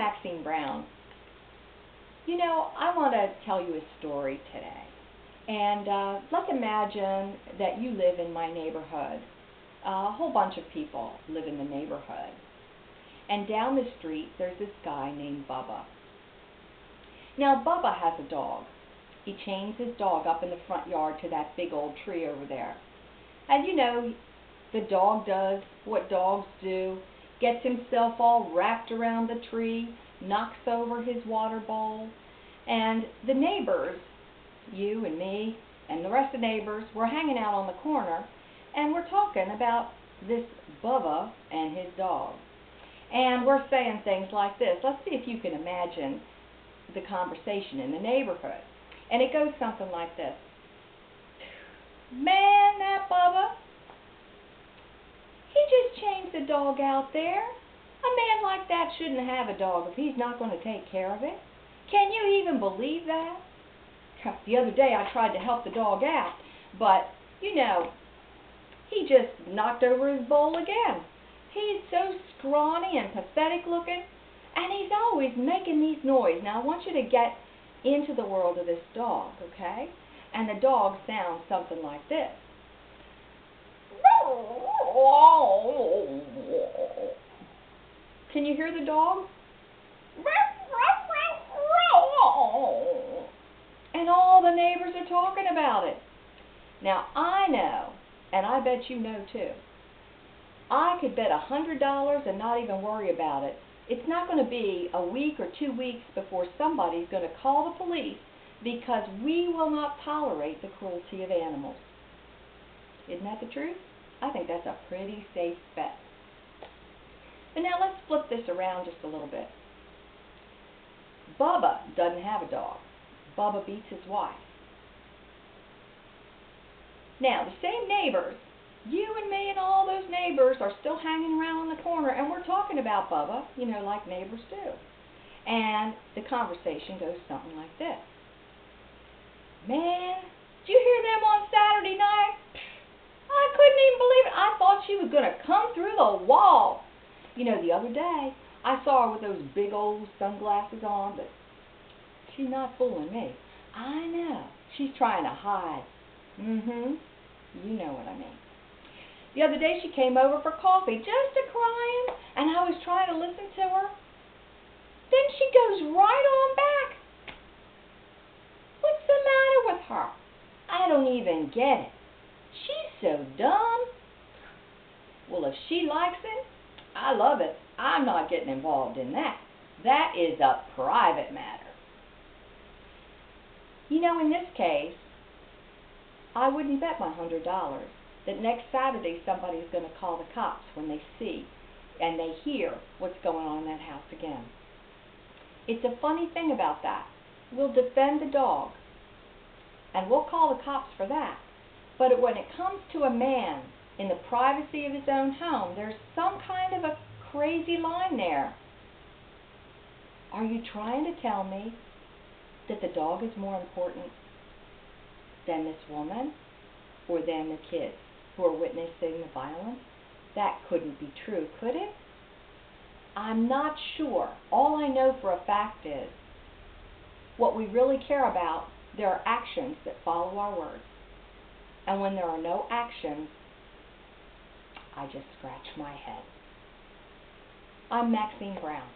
Maxine Browne. You know, I want to tell you a story today. And let's imagine that you live in my neighborhood. A whole bunch of people live in the neighborhood. And down the street, there's this guy named Bubba. Now, Bubba has a dog. He chains his dog up in the front yard to that big old tree over there. And you know, the dog does what dogs do, gets himself all wrapped around the tree, knocks over his water bowl, and the neighbors, you and me and the rest of the neighbors, we're hanging out on the corner, and we're talking about this Bubba and his dog. And we're saying things like this. Let's see if you can imagine the conversation in the neighborhood. And it goes something like this. Man, that Bubba, he just chained the dog out there. A man like that shouldn't have a dog if he's not going to take care of it. Can you even believe that? The other day I tried to help the dog out, but, you know, he just knocked over his bowl again. He's so scrawny and pathetic looking, and he's always making these noises. Now, I want you to get into the world of this dog, okay? And the dog sounds something like this. Can you hear the dog? And all the neighbors are talking about it. Now, I know, and I bet you know too, I could bet $100 and not even worry about it. It's not going to be a week or 2 weeks before somebody's going to call the police because we will not tolerate the cruelty of animals. Isn't that the truth? I think that's a pretty safe bet. But now let's flip this around just a little bit. Bubba doesn't have a dog. Bubba beats his wife. Now, the same neighbors, you and me and all those neighbors are still hanging around on the corner, and we're talking about Bubba, you know, like neighbors do. And the conversation goes something like this. Man, did you hear them on Saturday night? I couldn't even believe it. I thought she was going to come through the wall. You know, the other day, I saw her with those big old sunglasses on, but she's not fooling me. I know. She's trying to hide. You know what I mean. The other day she came over for coffee, just a-crying, and I was trying to listen to her. Then she goes right on back. What's the matter with her? I don't even get it. She's so dumb. Well, if she likes it, I love it. I'm not getting involved in that. That is a private matter. You know, in this case, I wouldn't bet my $100 that next Saturday somebody's going to call the cops when they see and they hear what's going on in that house again. It's a funny thing about that. We'll defend the dog, and we'll call the cops for that. But when it comes to a man in the privacy of his own home, there's some kind of a crazy line there. Are you trying to tell me that the dog is more important than this woman or than the kids who are witnessing the violence? That couldn't be true, could it? I'm not sure. All I know for a fact is what we really care about, there are actions that follow our words. And when there are no actions, I just scratch my head. I'm Maxine Browne.